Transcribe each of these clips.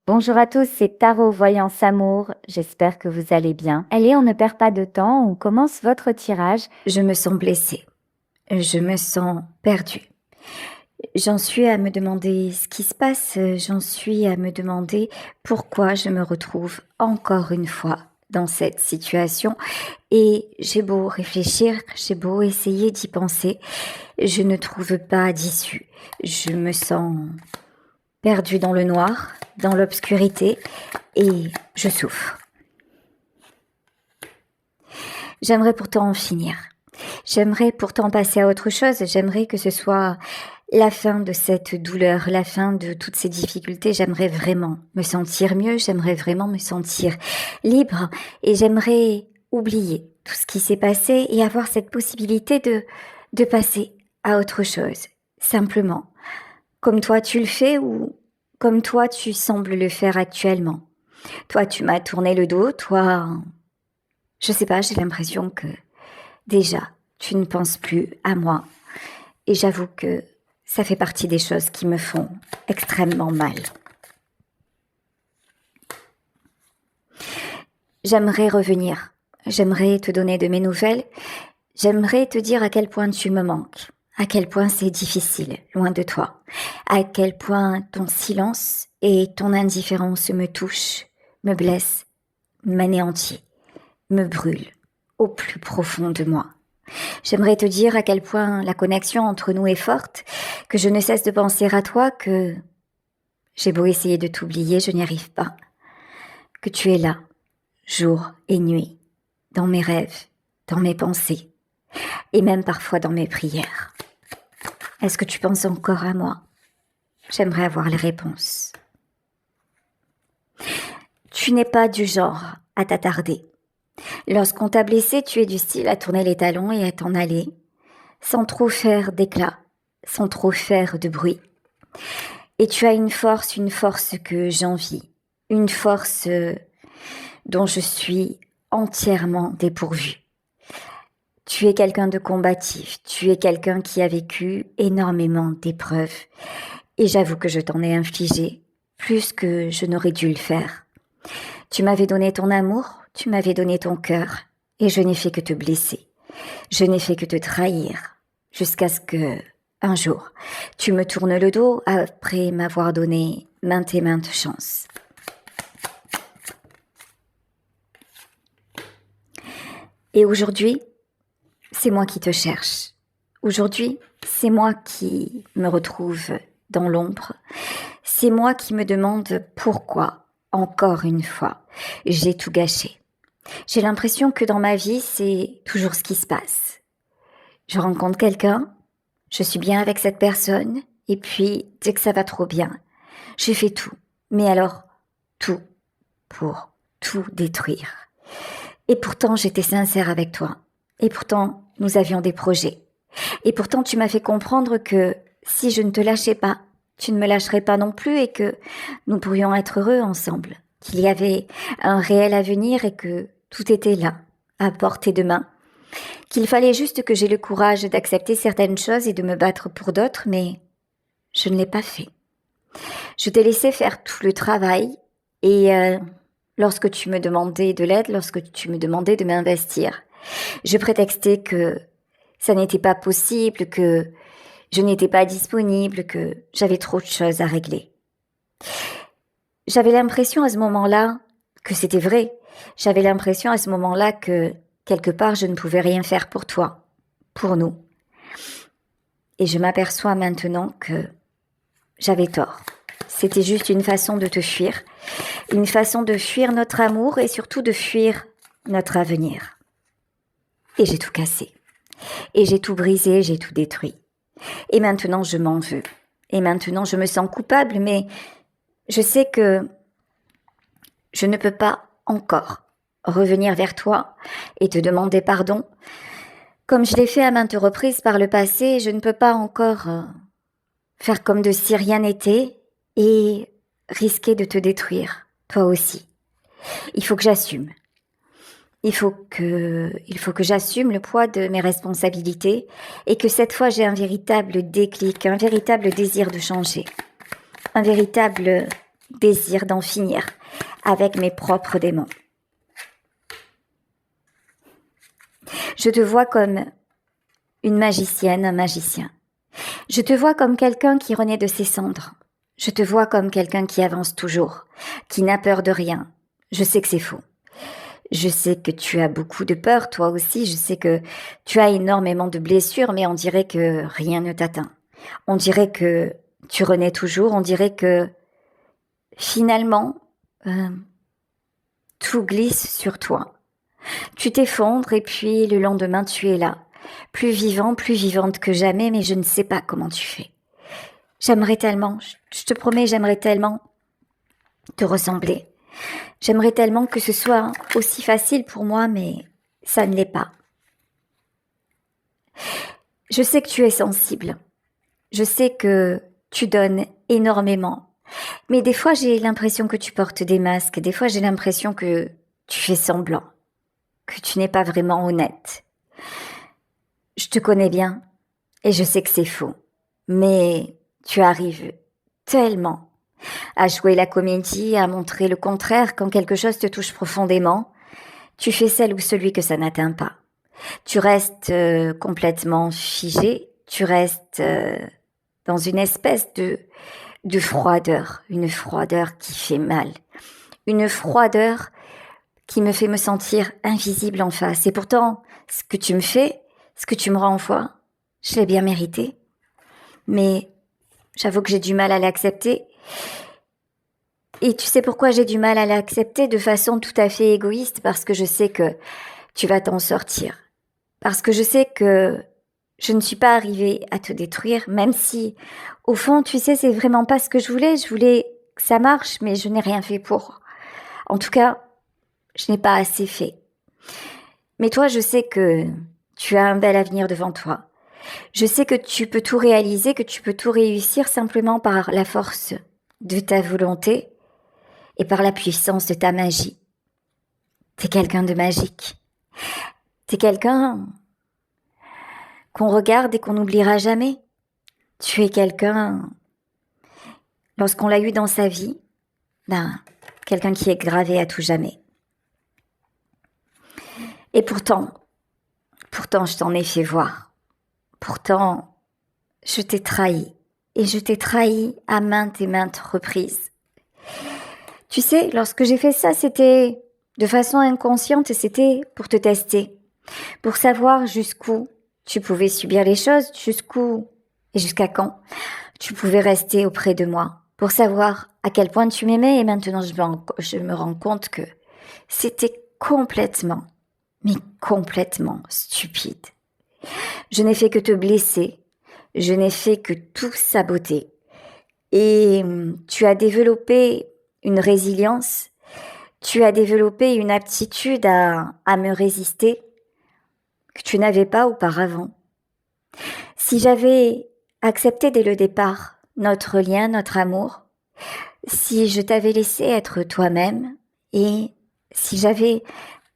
Bonjour à tous, c'est Tarot Voyance Amour. J'espère que vous allez bien. Allez, on ne perd pas de temps, on commence votre tirage. Je me sens blessée. Je me sens perdue. J'en suis à me demander ce qui se passe. J'en suis à me demander pourquoi je me retrouve encore une fois dans cette situation. Et j'ai beau réfléchir, j'ai beau essayer d'y penser, je ne trouve pas d'issue. Je me sens perdue dans le noir, dans l'obscurité, et je souffre. J'aimerais pourtant en finir. J'aimerais pourtant passer à autre chose. J'aimerais que ce soit la fin de cette douleur, la fin de toutes ces difficultés. J'aimerais vraiment me sentir mieux. J'aimerais vraiment me sentir libre. Et j'aimerais oublier tout ce qui s'est passé et avoir cette possibilité de passer à autre chose. Simplement. Comme toi tu le fais ou comme toi tu sembles le faire actuellement. Toi tu m'as tourné le dos. Toi, je sais pas, j'ai l'impression que déjà, tu ne penses plus à moi. Et j'avoue que ça fait partie des choses qui me font extrêmement mal. J'aimerais revenir. J'aimerais te donner de mes nouvelles. J'aimerais te dire à quel point tu me manques. À quel point c'est difficile, loin de toi. À quel point ton silence et ton indifférence me touchent, me blessent, m'anéantit, me brûlent au plus profond de moi. J'aimerais te dire à quel point la connexion entre nous est forte, que je ne cesse de penser à toi, que j'ai beau essayer de t'oublier, je n'y arrive pas. Que tu es là, jour et nuit, dans mes rêves, dans mes pensées, et même parfois dans mes prières. Est-ce que tu penses encore à moi? J'aimerais avoir les réponses. Tu n'es pas du genre à t'attarder. Lorsqu'on t'a blessé, tu es du style à tourner les talons et à t'en aller, sans trop faire d'éclat, sans trop faire de bruit. Et tu as une force que j'envie, une force dont je suis entièrement dépourvue. Tu es quelqu'un de combatif, tu es quelqu'un qui a vécu énormément d'épreuves, et j'avoue que je t'en ai infligé plus que je n'aurais dû le faire. Tu m'avais donné ton amour, tu m'avais donné ton cœur, et je n'ai fait que te blesser. Je n'ai fait que te trahir, jusqu'à ce que, un jour, tu me tournes le dos après m'avoir donné maintes et maintes chances. Et aujourd'hui, c'est moi qui te cherche. Aujourd'hui, c'est moi qui me retrouve dans l'ombre. C'est moi qui me demande pourquoi, encore une fois, j'ai tout gâché. J'ai l'impression que dans ma vie, c'est toujours ce qui se passe. Je rencontre quelqu'un, je suis bien avec cette personne, et puis, dès que ça va trop bien, j'ai fait tout. Mais alors, tout pour tout détruire. Et pourtant, j'étais sincère avec toi. Et pourtant, nous avions des projets. Et pourtant, tu m'as fait comprendre que si je ne te lâchais pas, tu ne me lâcherais pas non plus et que nous pourrions être heureux ensemble. Qu'il y avait un réel avenir et que tout était là, à portée de main. Qu'il fallait juste que j'aie le courage d'accepter certaines choses et de me battre pour d'autres, mais je ne l'ai pas fait. Je t'ai laissé faire tout le travail et lorsque tu me demandais de l'aide, lorsque tu me demandais de m'investir, je prétextais que ça n'était pas possible, que je n'étais pas disponible, que j'avais trop de choses à régler. J'avais l'impression à ce moment-là que c'était vrai. J'avais l'impression à ce moment-là que quelque part je ne pouvais rien faire pour toi, pour nous. Et je m'aperçois maintenant que j'avais tort. C'était juste une façon de te fuir, une façon de fuir notre amour et surtout de fuir notre avenir. Et j'ai tout cassé. Et j'ai tout brisé, j'ai tout détruit. Et maintenant, je m'en veux. Et maintenant, je me sens coupable, mais je sais que je ne peux pas encore revenir vers toi et te demander pardon. Comme je l'ai fait à maintes reprises par le passé, je ne peux pas encore faire comme de si rien n'était et risquer de te détruire, toi aussi. Il faut que j'assume. Il faut que j'assume le poids de mes responsabilités et que cette fois j'ai un véritable déclic, un véritable désir de changer, un véritable désir d'en finir avec mes propres démons. Je te vois comme une magicienne, un magicien. Je te vois comme quelqu'un qui renaît de ses cendres. Je te vois comme quelqu'un qui avance toujours, qui n'a peur de rien. Je sais que c'est faux. Je sais que tu as beaucoup de peur, toi aussi. Je sais que tu as énormément de blessures, mais on dirait que rien ne t'atteint. On dirait que tu renais toujours. On dirait que finalement, tout glisse sur toi. Tu t'effondres et puis le lendemain, tu es là. Plus vivant, plus vivante que jamais, mais je ne sais pas comment tu fais. J'aimerais tellement, je te promets, j'aimerais tellement te ressembler. J'aimerais tellement que ce soit aussi facile pour moi, mais ça ne l'est pas. Je sais que tu es sensible. Je sais que tu donnes énormément. Mais des fois, j'ai l'impression que tu portes des masques. Des fois, j'ai l'impression que tu fais semblant. Que tu n'es pas vraiment honnête. Je te connais bien et je sais que c'est faux. Mais tu arrives tellement à jouer la comédie, à montrer le contraire quand quelque chose te touche profondément. Tu fais celle ou celui que ça n'atteint pas. Tu restes complètement figé, tu restes dans une espèce de froideur, une froideur qui fait mal, une froideur qui me fait me sentir invisible en face. Et pourtant, ce que tu me fais, ce que tu me renvoies, je l'ai bien mérité. Mais j'avoue que j'ai du mal à l'accepter. Et tu sais pourquoi j'ai du mal à l'accepter de façon tout à fait égoïste? Parce que je sais que tu vas t'en sortir. Parce que je sais que je ne suis pas arrivée à te détruire, même si, au fond, tu sais, c'est vraiment pas ce que je voulais. Je voulais que ça marche, mais je n'ai rien fait pour. En tout cas, je n'ai pas assez fait. Mais toi, je sais que tu as un bel avenir devant toi. Je sais que tu peux tout réaliser, que tu peux tout réussir simplement par la force de ta volonté et par la puissance de ta magie. T'es quelqu'un de magique. T'es quelqu'un qu'on regarde et qu'on n'oubliera jamais. Tu es quelqu'un, lorsqu'on l'a eu dans sa vie, quelqu'un qui est gravé à tout jamais. Et pourtant, je t'en ai fait voir. Pourtant, je t'ai trahi. Et je t'ai trahi à maintes et maintes reprises. Tu sais, lorsque j'ai fait ça, c'était de façon inconsciente et c'était pour te tester. Pour savoir jusqu'où tu pouvais subir les choses, jusqu'où et jusqu'à quand tu pouvais rester auprès de moi. Pour savoir à quel point tu m'aimais et maintenant je me rends compte que c'était complètement, mais complètement stupide. Je n'ai fait que te blesser, je n'ai fait que tout saboter. Et tu as développé une résilience, tu as développé une aptitude à me résister que tu n'avais pas auparavant. Si j'avais accepté dès le départ notre lien, notre amour, si je t'avais laissé être toi-même et si j'avais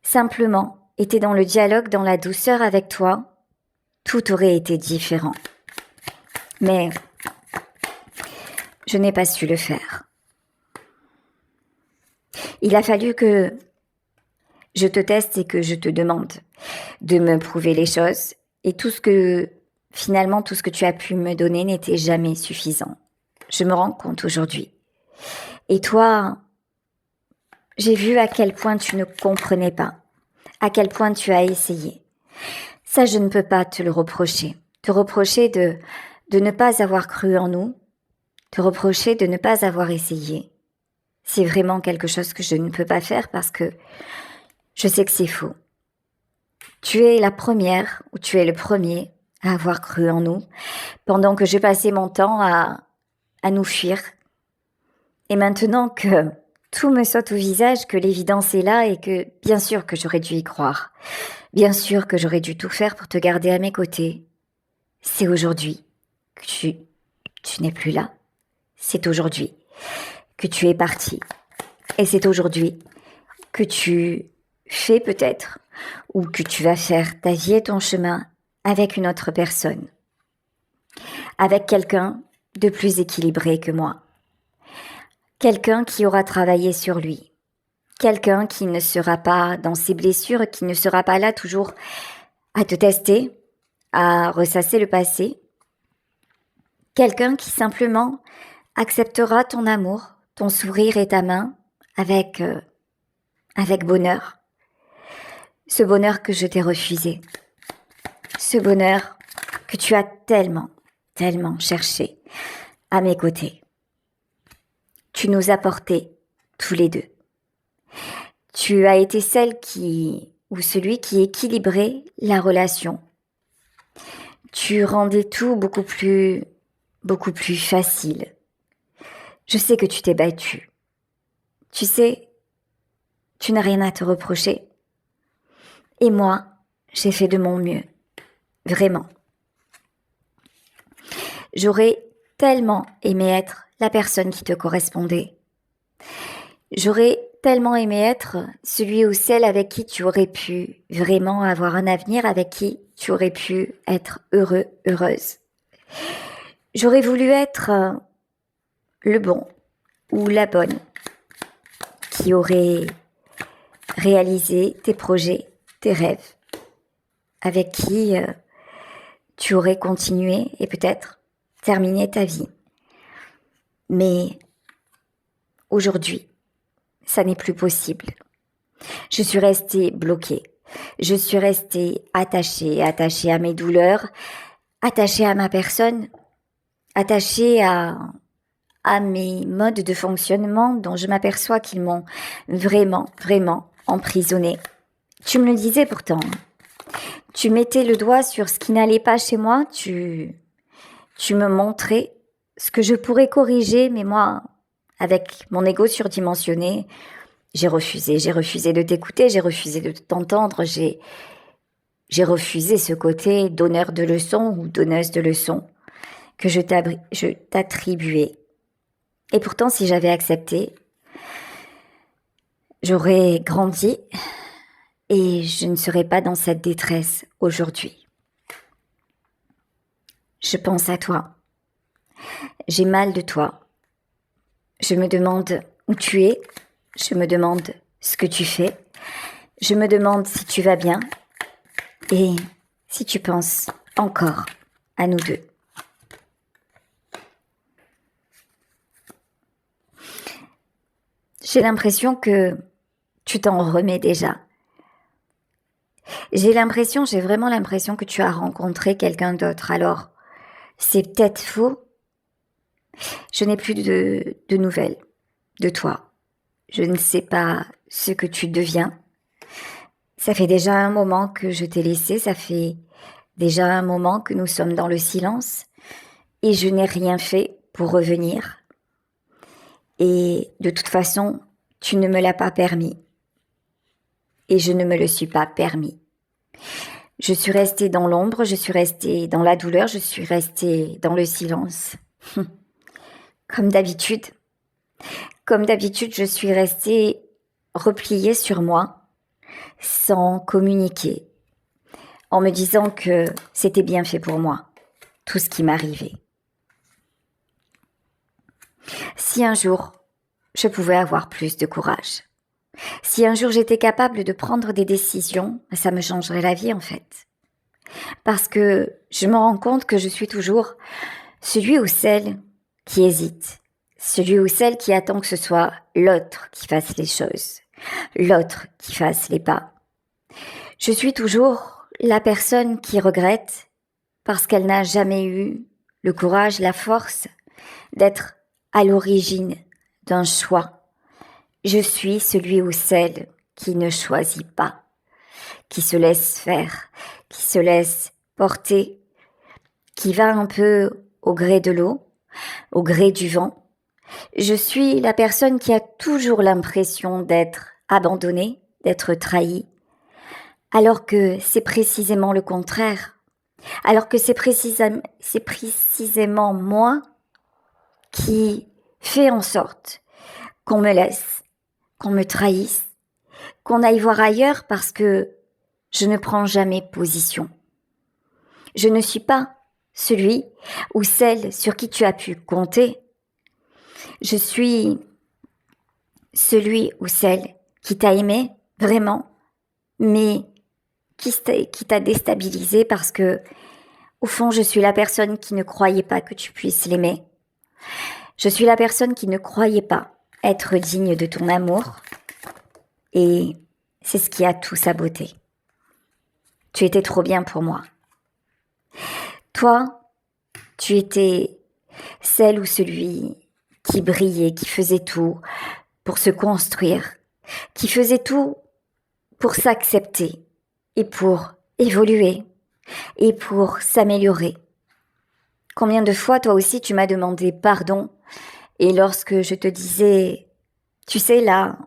simplement été dans le dialogue, dans la douceur avec toi, tout aurait été différent. Mais je n'ai pas su le faire. Il a fallu que je te teste et que je te demande de me prouver les choses. Et finalement, tout ce que tu as pu me donner n'était jamais suffisant. Je me rends compte aujourd'hui. Et toi, j'ai vu à quel point tu ne comprenais pas, à quel point tu as essayé. Ça, je ne peux pas te le reprocher. Te reprocher de ne pas avoir cru en nous, te reprocher de ne pas avoir essayé. C'est vraiment quelque chose que je ne peux pas faire parce que je sais que c'est faux. Tu es la première ou tu es le premier à avoir cru en nous pendant que je passais mon temps à nous fuir. Et maintenant que tout me saute au visage, que l'évidence est là et que bien sûr que j'aurais dû y croire, bien sûr que j'aurais dû tout faire pour te garder à mes côtés, c'est aujourd'hui que tu n'es plus là. C'est aujourd'hui que tu es parti. Et c'est aujourd'hui que tu fais peut-être ou que tu vas faire ta vie et ton chemin avec une autre personne, avec quelqu'un de plus équilibré que moi, quelqu'un qui aura travaillé sur lui, quelqu'un qui ne sera pas dans ses blessures, qui ne sera pas là toujours à te tester, à ressasser le passé, quelqu'un qui simplement acceptera ton amour, ton sourire et ta main avec bonheur. Ce bonheur que je t'ai refusé. Ce bonheur que tu as tellement, tellement cherché à mes côtés. Tu nous as portés tous les deux. Tu as été celle ou celui qui équilibrait la relation. Tu rendais tout beaucoup plus facile. Je sais que tu t'es battue. Tu sais, tu n'as rien à te reprocher. Et moi, j'ai fait de mon mieux. Vraiment. J'aurais tellement aimé être la personne qui te correspondait. J'aurais tellement aimé être celui ou celle avec qui tu aurais pu vraiment avoir un avenir, avec qui tu aurais pu être heureux, heureuse. J'aurais voulu être le bon ou la bonne qui aurait réalisé tes projets, tes rêves, avec qui tu aurais continué et peut-être terminé ta vie. Mais aujourd'hui, ça n'est plus possible. Je suis restée bloquée. Je suis restée attachée à mes douleurs, attachée à ma personne, attachée à mes modes de fonctionnement dont je m'aperçois qu'ils m'ont vraiment, vraiment emprisonnée. Tu me le disais pourtant. Tu mettais le doigt sur ce qui n'allait pas chez moi. Tu me montrais ce que je pourrais corriger, mais moi, avec mon ego surdimensionné, j'ai refusé de t'écouter, j'ai refusé de t'entendre, j'ai refusé ce côté donneur de leçons ou donneuse de leçons que je t'attribuais. Et pourtant, si j'avais accepté, j'aurais grandi et je ne serais pas dans cette détresse aujourd'hui. Je pense à toi. J'ai mal de toi. Je me demande où tu es. Je me demande ce que tu fais. Je me demande si tu vas bien et si tu penses encore à nous deux. J'ai l'impression que tu t'en remets déjà. J'ai vraiment l'impression que tu as rencontré quelqu'un d'autre. Alors, c'est peut-être faux. Je n'ai plus de nouvelles de toi. Je ne sais pas ce que tu deviens. Ça fait déjà un moment que je t'ai laissé, ça fait déjà un moment que nous sommes dans le silence et je n'ai rien fait pour revenir. Et de toute façon, tu ne me l'as pas permis. Et je ne me le suis pas permis. Je suis restée dans l'ombre, je suis restée dans la douleur, je suis restée dans le silence. Comme d'habitude. Comme d'habitude, je suis restée repliée sur moi, sans communiquer, en me disant que c'était bien fait pour moi, tout ce qui m'arrivait. Si un jour, je pouvais avoir plus de courage, si un jour j'étais capable de prendre des décisions, ça me changerait la vie en fait. Parce que je me rends compte que je suis toujours celui ou celle qui hésite, celui ou celle qui attend que ce soit l'autre qui fasse les choses, l'autre qui fasse les pas. Je suis toujours la personne qui regrette parce qu'elle n'a jamais eu le courage, la force d'être à l'origine d'un choix. Je suis celui ou celle qui ne choisit pas, qui se laisse faire, qui se laisse porter, qui va un peu au gré de l'eau, au gré du vent. Je suis la personne qui a toujours l'impression d'être abandonnée, d'être trahie, alors que c'est précisément le contraire, alors que c'est précisément moi qui fais en sorte qu'on me laisse, qu'on me trahisse, qu'on aille voir ailleurs parce que je ne prends jamais position. Je ne suis pas celui ou celle sur qui tu as pu compter. Je suis celui ou celle qui t'a aimé vraiment, mais qui t'a déstabilisé parce que, au fond, je suis la personne qui ne croyait pas que tu puisses l'aimer. Je suis la personne qui ne croyait pas être digne de ton amour. Et c'est ce qui a tout saboté. Tu étais trop bien pour moi. Toi, tu étais celle ou celui qui brillait, qui faisait tout pour se construire, qui faisait tout pour s'accepter et pour évoluer et pour s'améliorer. Combien de fois, toi aussi, tu m'as demandé pardon et lorsque je te disais, tu sais, là,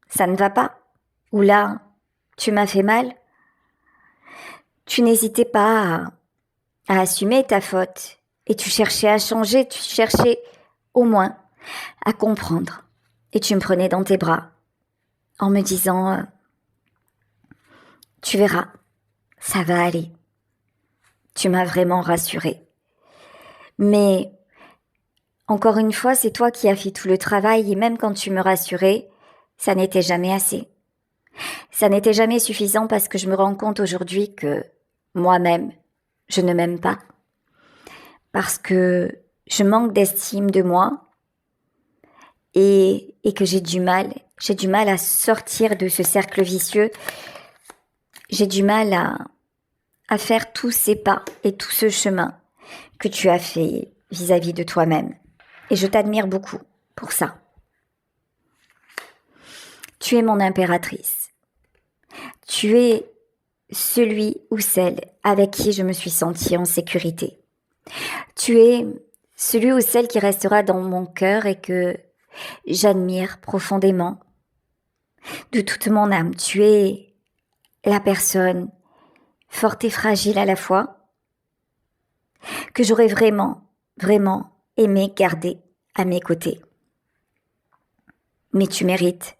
ça ne va pas, ou là, tu m'as fait mal, tu n'hésitais pas à assumer ta faute et tu cherchais à changer, tu cherchais au moins à comprendre et tu me prenais dans tes bras en me disant tu verras, ça va aller. Tu m'as vraiment rassurée. Mais encore une fois, c'est toi qui as fait tout le travail et même quand tu me rassurais, ça n'était jamais assez. Ça n'était jamais suffisant parce que je me rends compte aujourd'hui que moi-même, je ne m'aime pas. Parce que je manque d'estime de moi et que j'ai du mal à sortir de ce cercle vicieux. J'ai du mal à faire tous ces pas et tout ce chemin que tu as fait vis-à-vis de toi-même. Et je t'admire beaucoup pour ça. Tu es mon impératrice. Tu es celui ou celle avec qui je me suis sentie en sécurité. Tu es celui ou celle qui restera dans mon cœur et que j'admire profondément. De toute mon âme, tu es la personne forte et fragile à la fois que j'aurais vraiment, vraiment aimé garder à mes côtés. Mais tu mérites.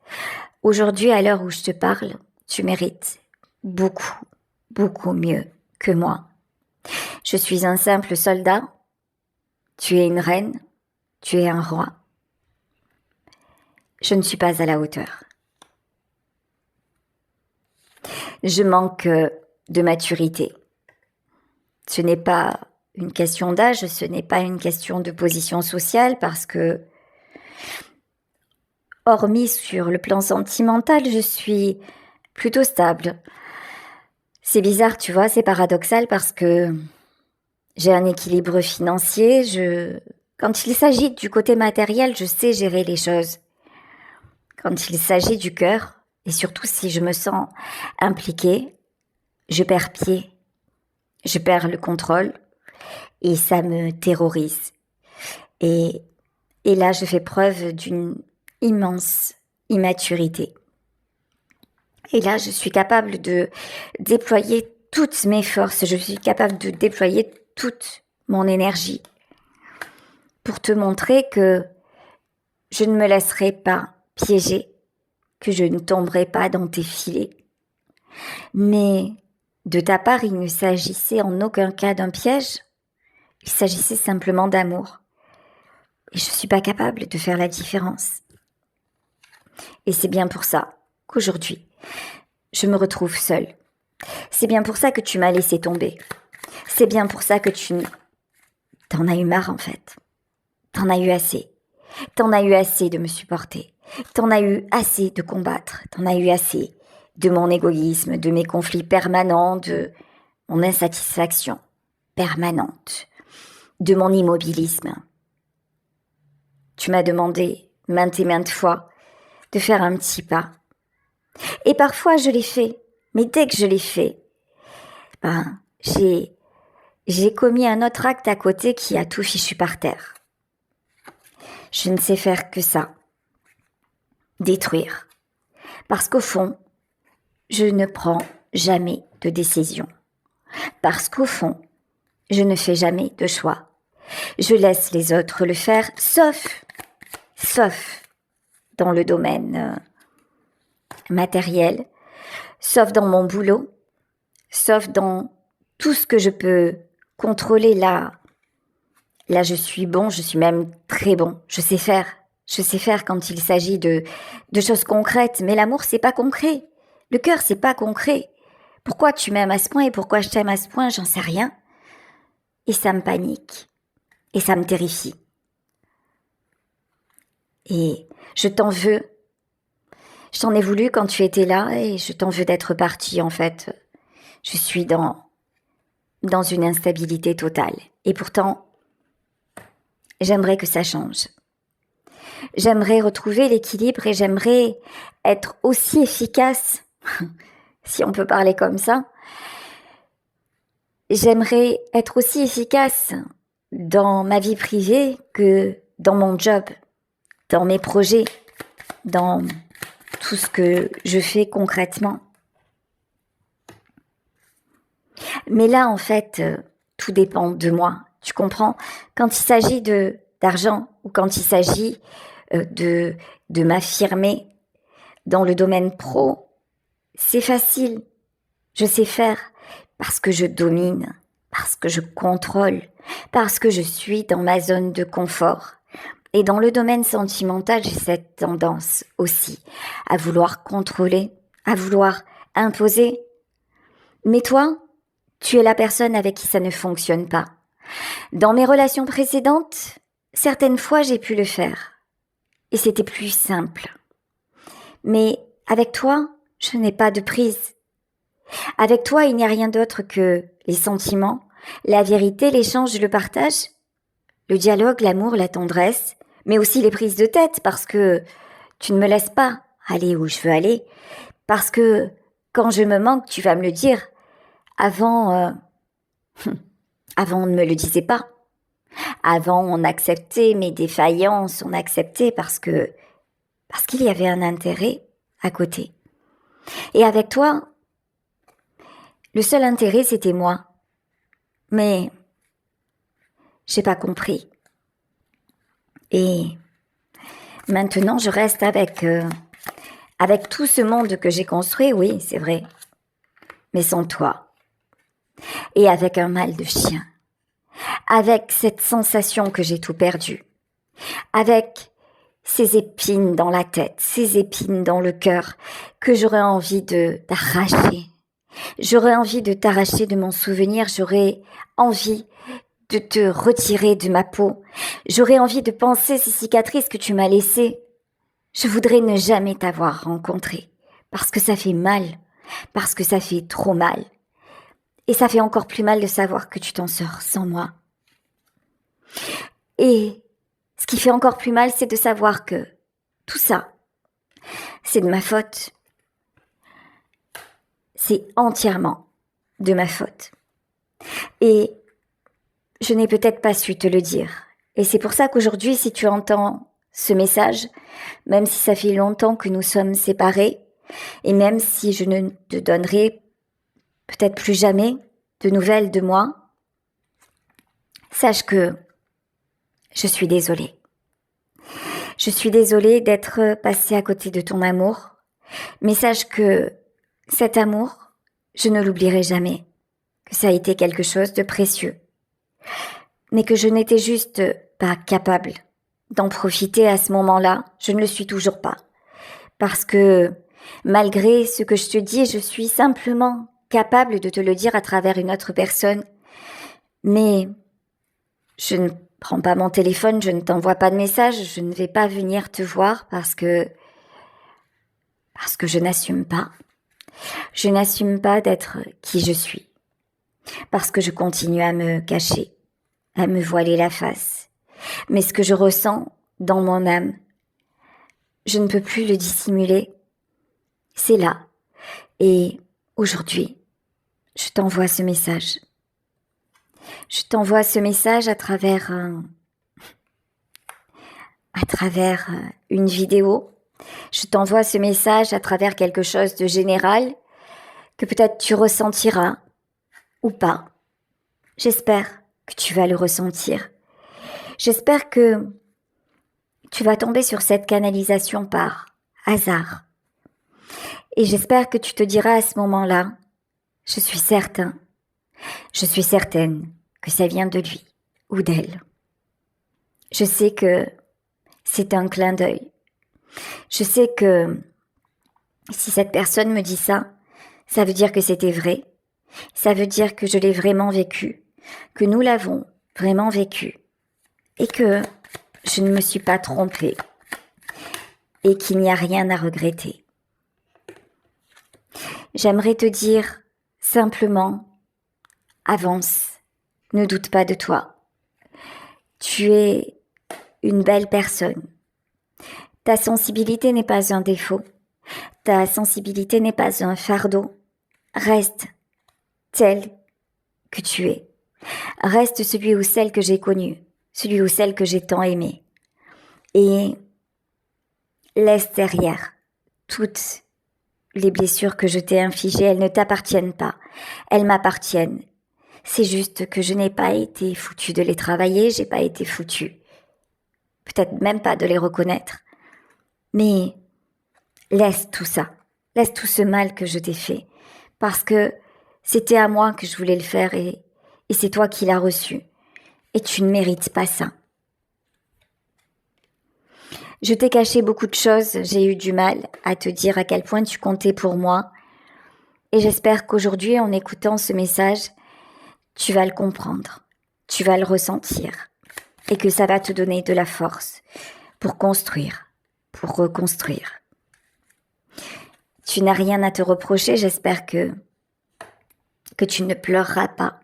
Aujourd'hui, à l'heure où je te parle, tu mérites beaucoup, beaucoup mieux que moi. Je suis un simple soldat. Tu es une reine. Tu es un roi. Je ne suis pas à la hauteur. Je manque de maturité. Ce n'est pas une question d'âge, ce n'est pas une question de position sociale parce que, hormis sur le plan sentimental, je suis plutôt stable. C'est bizarre, tu vois, c'est paradoxal parce que j'ai un équilibre financier. Quand il s'agit du côté matériel, je sais gérer les choses. Quand il s'agit du cœur, et surtout si je me sens impliquée, je perds pied. Je perds le contrôle et ça me terrorise. Et là, je fais preuve d'une immense immaturité. Et là, je suis capable de déployer toutes mes forces, je suis capable de déployer toute mon énergie pour te montrer que je ne me laisserai pas piéger, que je ne tomberai pas dans tes filets. Mais de ta part, il ne s'agissait en aucun cas d'un piège, il s'agissait simplement d'amour. Et je ne suis pas capable de faire la différence. Et c'est bien pour ça qu'aujourd'hui, je me retrouve seule. C'est bien pour ça que tu m'as laissé tomber. C'est bien pour ça que t'en as eu marre en fait. T'en as eu assez. T'en as eu assez de me supporter. T'en as eu assez de combattre. T'en as eu assez de mon égoïsme, de mes conflits permanents, de mon insatisfaction permanente, de mon immobilisme. Tu m'as demandé maintes et maintes fois de faire un petit pas. Et parfois je l'ai fait, mais dès que je l'ai fait, j'ai commis un autre acte à côté qui a tout fichu par terre. Je ne sais faire que ça, détruire. Parce qu'au fond, je ne prends jamais de décision. Parce qu'au fond, je ne fais jamais de choix. Je laisse les autres le faire, sauf dans le domaine matériel, sauf dans mon boulot, sauf dans tout ce que je peux contrôler là. Là, je suis bon, je suis même très bon. Je sais faire, Je sais faire quand il s'agit de choses concrètes, mais l'amour, c'est pas concret. Le cœur, c'est pas concret. Pourquoi tu m'aimes à ce point et pourquoi je t'aime à ce point, j'en sais rien. Et ça me panique. Et ça me terrifie. Et je t'en veux. Je t'en ai voulu quand tu étais là et je t'en veux d'être partie, en fait. Je suis dans une instabilité totale. Et pourtant, j'aimerais que ça change. J'aimerais retrouver l'équilibre et j'aimerais être aussi efficace, si on peut parler comme ça. J'aimerais être aussi efficace dans ma vie privée que dans mon job, dans mes projets, dans tout ce que je fais concrètement. Mais là, en fait, tout dépend de moi. Tu comprends? Quand il s'agit d'argent ou quand il s'agit de m'affirmer dans le domaine pro, c'est facile. Je sais faire parce que je domine, parce que je contrôle, parce que je suis dans ma zone de confort. Et dans le domaine sentimental, j'ai cette tendance aussi à vouloir contrôler, à vouloir imposer. Mais toi, tu es la personne avec qui ça ne fonctionne pas. Dans mes relations précédentes, certaines fois j'ai pu le faire. Et c'était plus simple. Mais avec toi, je n'ai pas de prise. Avec toi, il n'y a rien d'autre que les sentiments, la vérité, l'échange, le partage, le dialogue, l'amour, la tendresse, mais aussi les prises de tête parce que tu ne me laisses pas aller où je veux aller, parce que quand je me manque, tu vas me le dire. Avant, on ne me le disait pas. Avant, on acceptait mes défaillances, on acceptait parce qu'il y avait un intérêt à côté. Et avec toi, le seul intérêt, c'était moi. Mais j'ai pas compris. Et maintenant, je reste avec tout ce monde que j'ai construit, oui, c'est vrai. Mais sans toi. Et avec un mal de chien. Avec cette sensation que j'ai tout perdu. Avec ces épines dans la tête, ces épines dans le cœur que j'aurais envie d'arracher. J'aurais envie de t'arracher de mon souvenir, j'aurais envie de te retirer de ma peau. J'aurais envie de penser ces cicatrices que tu m'as laissées. Je voudrais ne jamais t'avoir rencontré parce que ça fait mal, parce que ça fait trop mal. Et ça fait encore plus mal de savoir que tu t'en sors sans moi. Et ce qui fait encore plus mal, c'est de savoir que tout ça, c'est de ma faute. C'est entièrement de ma faute. Et je n'ai peut-être pas su te le dire. Et c'est pour ça qu'aujourd'hui, si tu entends ce message, même si ça fait longtemps que nous sommes séparés, et même si je ne te donnerai peut-être plus jamais de nouvelles de moi, sache que je suis désolée. Je suis désolée d'être passée à côté de ton amour, mais sache que cet amour, je ne l'oublierai jamais, que ça a été quelque chose de précieux, mais que je n'étais juste pas capable d'en profiter à ce moment-là, je ne le suis toujours pas, parce que malgré ce que je te dis, je suis simplement capable de te le dire à travers une autre personne, mais je ne prends pas mon téléphone, je ne t'envoie pas de message, je ne vais pas venir te voir parce que je n'assume pas. Je n'assume pas d'être qui je suis. Parce que je continue à me cacher, à me voiler la face. Mais ce que je ressens dans mon âme, je ne peux plus le dissimuler. C'est là. Et aujourd'hui, je t'envoie ce message. Je t'envoie ce message à travers une vidéo. Je t'envoie ce message à travers quelque chose de général que peut-être tu ressentiras ou pas. J'espère que tu vas le ressentir. J'espère que tu vas tomber sur cette canalisation par hasard. Et j'espère que tu te diras à ce moment-là, je suis certaine que ça vient de lui ou d'elle. Je sais que c'est un clin d'œil. Je sais que si cette personne me dit ça, ça veut dire que c'était vrai. Ça veut dire que je l'ai vraiment vécu, que nous l'avons vraiment vécu et que je ne me suis pas trompée et qu'il n'y a rien à regretter. J'aimerais te dire simplement, avance, ne doute pas de toi. Tu es une belle personne. Ta sensibilité n'est pas un défaut. Ta sensibilité n'est pas un fardeau. Reste tel que tu es. Reste celui ou celle que j'ai connu, celui ou celle que j'ai tant aimé. Et laisse derrière toutes les blessures que je t'ai infligées. Elles ne t'appartiennent pas. Elles m'appartiennent. C'est juste que je n'ai pas été foutue de les travailler, j'ai pas été foutue. Peut-être même pas de les reconnaître. Mais laisse tout ça. Laisse tout ce mal que je t'ai fait. Parce que c'était à moi que je voulais le faire et c'est toi qui l'as reçu. Et tu ne mérites pas ça. Je t'ai caché beaucoup de choses, j'ai eu du mal à te dire à quel point tu comptais pour moi. Et j'espère qu'aujourd'hui, en écoutant ce message, tu vas le comprendre, tu vas le ressentir. Et que ça va te donner de la force pour construire, pour reconstruire. Tu n'as rien à te reprocher, j'espère que tu ne pleureras pas.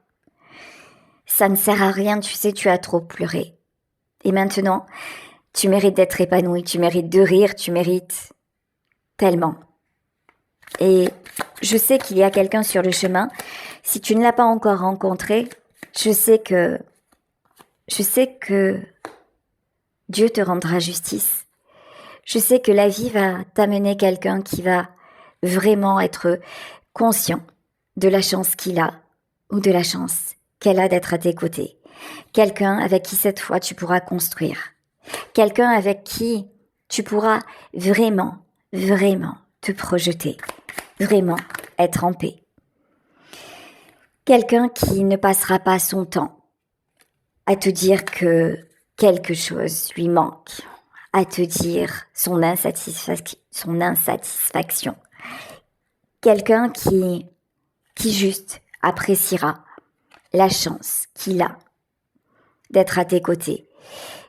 Ça ne sert à rien, tu sais, tu as trop pleuré. Et maintenant, tu mérites d'être épanoui, tu mérites de rire, tu mérites tellement. Et je sais qu'il y a quelqu'un sur le chemin. Si tu ne l'as pas encore rencontré, je sais que Dieu te rendra justice. Je sais que la vie va t'amener quelqu'un qui va vraiment être conscient de la chance qu'il a ou de la chance qu'elle a d'être à tes côtés. Quelqu'un avec qui cette fois tu pourras construire. Quelqu'un avec qui tu pourras vraiment, vraiment te projeter. Vraiment être en paix. Quelqu'un qui ne passera pas son temps à te dire que quelque chose lui manque, à te dire son insatisfaction. Quelqu'un qui juste appréciera la chance qu'il a d'être à tes côtés.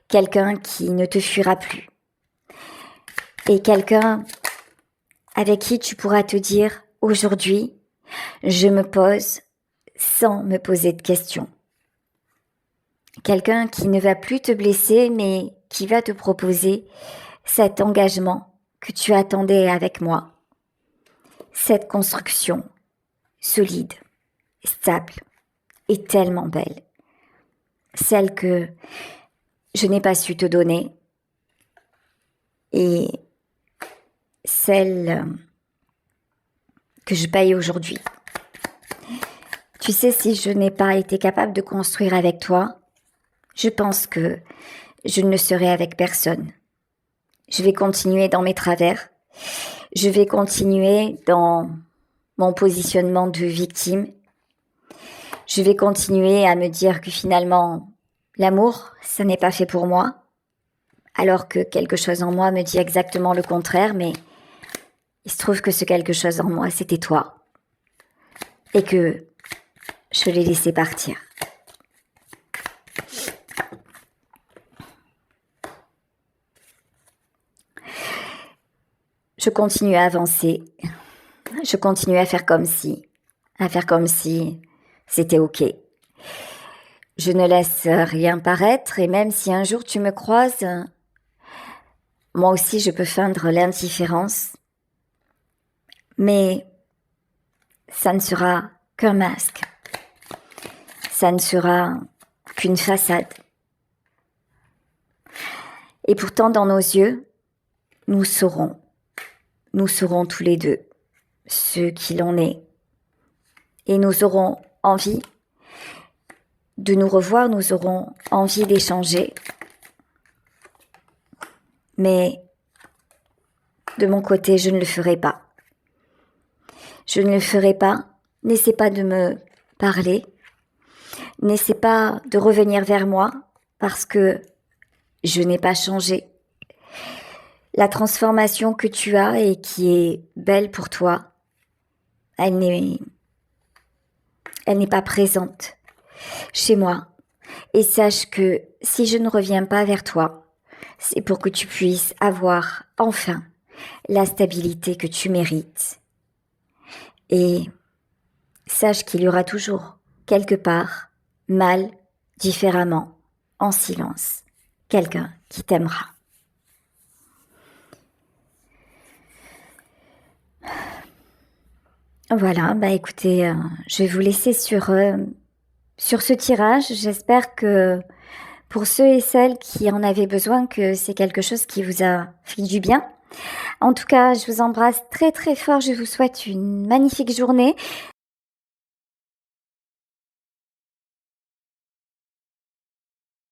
Quelqu'un qui ne te fuira plus. Et quelqu'un avec qui tu pourras te dire, aujourd'hui, je me pose sans me poser de questions. Quelqu'un qui ne va plus te blesser, mais qui va te proposer cet engagement que tu attendais avec moi. Cette construction solide, stable et tellement belle. Celle que je n'ai pas su te donner et celle que je paye aujourd'hui. Tu sais, si je n'ai pas été capable de construire avec toi, je pense que je ne le serai avec personne. Je vais continuer dans mes travers. Je vais continuer dans mon positionnement de victime. Je vais continuer à me dire que finalement, l'amour, ça n'est pas fait pour moi. Alors que quelque chose en moi me dit exactement le contraire, mais il se trouve que ce quelque chose en moi, c'était toi. Et que je l'ai laissé partir. Je continue à avancer. Je continue à faire comme si c'était ok. Je ne laisse rien paraître et même si un jour tu me croises, moi aussi je peux feindre l'indifférence. Mais ça ne sera qu'un masque. Ça ne sera qu'une façade. Et pourtant dans nos yeux, nous saurons tous les deux ce qu'il en est. Et nous aurons envie de nous revoir, nous aurons envie d'échanger. Mais de mon côté, je ne le ferai pas. Je ne le ferai pas. N'essaie pas de me parler. N'essaie pas de revenir vers moi parce que je n'ai pas changé. La transformation que tu as et qui est belle pour toi, elle n'est pas présente chez moi. Et sache que si je ne reviens pas vers toi, c'est pour que tu puisses avoir enfin la stabilité que tu mérites. Et sache qu'il y aura toujours, quelque part, mal, différemment, en silence, quelqu'un qui t'aimera. Voilà, écoutez, je vais vous laisser sur ce tirage. J'espère que pour ceux et celles qui en avaient besoin, que c'est quelque chose qui vous a fait du bien. En tout cas, je vous embrasse très très fort. Je vous souhaite une magnifique journée.